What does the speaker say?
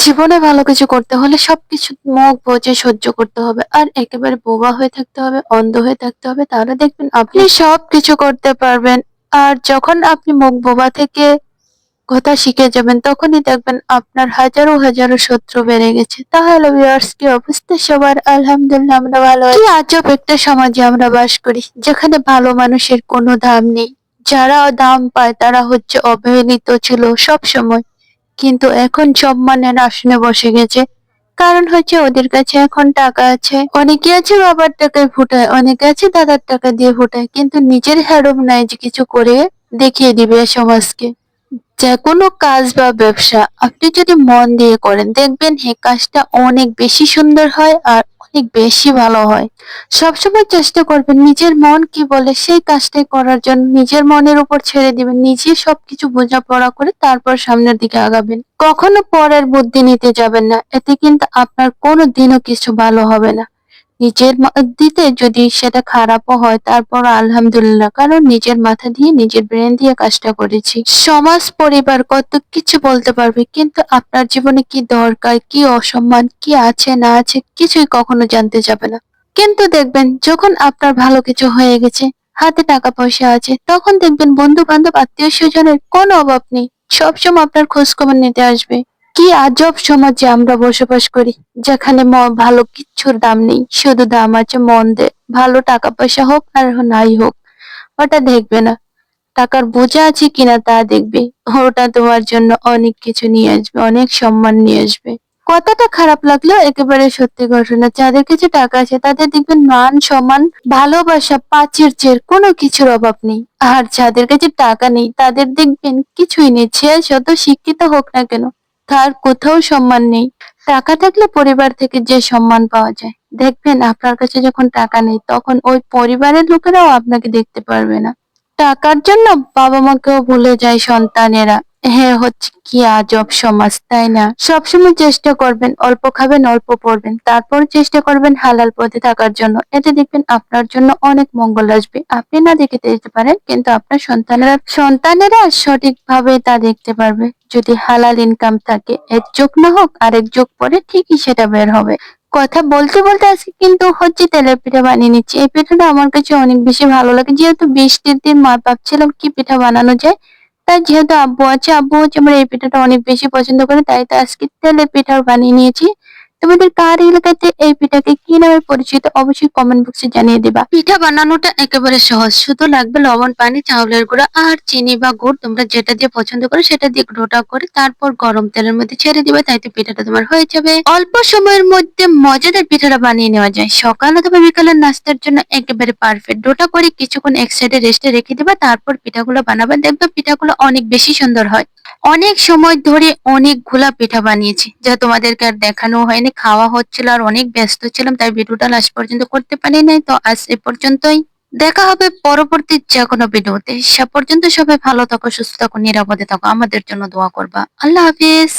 জীবনে ভালো কিছু করতে হলে সবকিছু মুখ বুজে সহ্য করতে হবে। আর একেবারে বোবা হয়ে থাকতে হবে, অন্ধ হয়ে থাকতে হবে। তাহলে দেখবেন আপনি সবকিছু করতে পারবেন। আর যখন আপনি মুখ বোবা থেকে কথা শিখে যাবেন, তখনই দেখবেন আপনার হাজারো হাজারো শত্রু বেড়ে গেছে। তাহলে ভিউয়ার্স, কি অবস্থা সবার? আলহামদুলিল্লাহ আমরা ভালো আছি। কি আজব একটা সমাজে আমরা বাস করি, যেখানে ভালো মানুষের কোনো দাম নেই। যারা দাম পায় তারা হচ্ছে অবহেলিত ছিল সব সময়। কিন্তু এখন সম্মানের আসনে বসে গেছে। কারণ হচ্ছে ওদের কাছে এখন টাকা আছে। অনেকে আছে বাবার টাকায় ফুটায়, অনেকে আছে দাদার টাকা দিয়ে ফুটায়, কিন্তু নিজের হ্যাডম নাই যে কিছু করে দেখিয়ে দিবে সমাজকে। যেকোনো কাজ বা ব্যবসা আপনি যদি মন দিয়ে করেন, দেখবেন এই কাজটা অনেক বেশি সুন্দর হয় আর অনেক বেশি ভালো হয়। সবসময় চেষ্টা করবেন নিজের মন কি বলে সেই কাজটাই করার জন্য। নিজের মনের উপর ছেড়ে দিবেন, নিজে সবকিছু বোঝাপড়া করে তারপর সামনের দিকে আগাবেন। কখনো পরের বুদ্ধি নিতে যাবেন না, এতে কিন্তু আপনার কোনো দিনও কিছু ভালো হবে না। নিজের দিতে যদি সেটা খারাপও হয়, তারপর আলহামদুলিল্লাহ, কারণ নিজের মাথা দিয়ে নিজের ব্রেন দিয়ে কাজটা করেছি। সমাজ পরিবার কত কিছু বলতে পারবে, কিন্তু আপনার জীবনে কি দরকার, কি অসম্মান, কি আছে না আছে কিছুই কখনো জানতে যাবে না। কিন্তু দেখবেন যখন আপনার ভালো কিছু হয়ে গেছে, হাতে টাকা পয়সা আছে, তখন দেখবেন বন্ধু বান্ধব আত্মীয় স্বজনের কোনো অভাব নেই। সবসময় আপনার খোঁজ খবর নিতে আসবে। কি আজব সমাজে আমরা বসবাস করি, যেখানে ভালো কিচ্ছুর দাম নেই, শুধু দাম আছে মন্দের। ভালো টাকা পয়সা হোক আর নাই হোক, ওটা দেখবে না। টাকার বোঝা আছে কিনা তা দেখবে। ওটা তোমার জন্য অনেক কিছু নিয়ে আসবে, অনেক সম্মান নিয়ে আসবে। কথাটা খারাপ লাগলেও একেবারে সত্যি ঘটনা। যাদের কাছে টাকা আছে তাদের দেখবেন মান সম্মান ভালোবাসা পাঁচের চেয়ে কোনো কিছুর অভাব নেই। আর যাদের কাছে টাকা নেই তাদের দেখবেন কিছুই নেই, সে যত শিক্ষিত হোক না কেন তার কোথাও সম্মান নেই। টাকা থাকলে পরিবার থেকে যে সম্মান পাওয়া যায়, দেখবেন আপনার কাছে যখন টাকা নেই তখন ওই পরিবারের লোকেরাও আপনাকে দেখতে পারবে না। টাকার জন্য বাবা মাকেও ভুলে যায় সন্তানেরা। হ্যাঁ, হচ্ছে কি আজব সমাজ, তাই না? সবসময় চেষ্টা করবেন অল্প খাবেন, অল্প পড়বেন, তারপর চেষ্টা করবেন হালাল পথে থাকার জন্য। এতে দেখবেন আপনার জন্য অনেক মঙ্গল আসবে। আপনি না দেখে যেতে পারেন, কিন্তু আপনার সন্তানেরা সঠিকভাবে তা দেখতে পারবে। যদি হালাল ইনকাম থাকে, এক যোগ না হোক আরেক যোগ পরে ঠিকই সেটা বের হবে। কথা বলতে বলতে আজকে কিন্তু হচ্ছে তেলের পিঠা বানিয়ে নিচ্ছি। এই পিঠাটা আমার কাছে অনেক বেশি ভালো লাগে, যেহেতু বৃষ্টির দিন মা ভাবছিলাম কি পিঠা বানানো যায়। তাই যেহেতু আব্বু হচ্ছে আমার এই পিঠাটা অনেক বেশি পছন্দ করে, তাই তো আজকে তেলের পিঠা বানিয়ে নিয়েছি। তোমাদের কার এলাকাতে এই পিঠাকে কি নামে পরিচিত অবশ্যই কমেন্ট বক্সে জানিয়ে দিবা। পিঠা বানানোটা একেবারে সহজ, শুধু লাগবে লবণ, পানি, চাউলের গুঁড়া আর চিনি বা গুড়, তোমরা যেটা দিয়ে পছন্দ করো সেটা দিয়ে ডোটা করে তারপর গরম তেলের মধ্যে ছেড়ে দিবে, তাইতে পিঠাটা তোমার হয়ে যাবে। অল্প সময়ের মধ্যে মজাদার পিঠাটা বানিয়ে নেওয়া যায়, সকাল অথবা বিকালের নাস্তার জন্য একেবারে পারফেক্ট। ডোটা করে কিছুক্ষণ এক সাইডে রেস্টে রেখে দিবা, তারপর পিঠাগুলো বানাবে, দেখবে পিঠাগুলো অনেক বেশি সুন্দর হয়। অনেক সময় ধরে অনেকগুলা পিঠা বানিয়েছি, যা তোমাদেরকে আর দেখানো হয়নি, খাওয়া হচ্ছিল আর অনেক ব্যস্ত ছিলাম, তাই ভিডিওটা লাস্ট পর্যন্ত করতে পারি নাই। তো আজ এ পর্যন্তই। দেখা হবে পরবর্তী যে কোনো ভিডিওতে। সে পর্যন্ত সবাই ভালো থাকো, সুস্থ থাকো, নিরাপদে থাকো, আমাদের জন্য দোয়া করবা। আল্লাহ হাফিজ।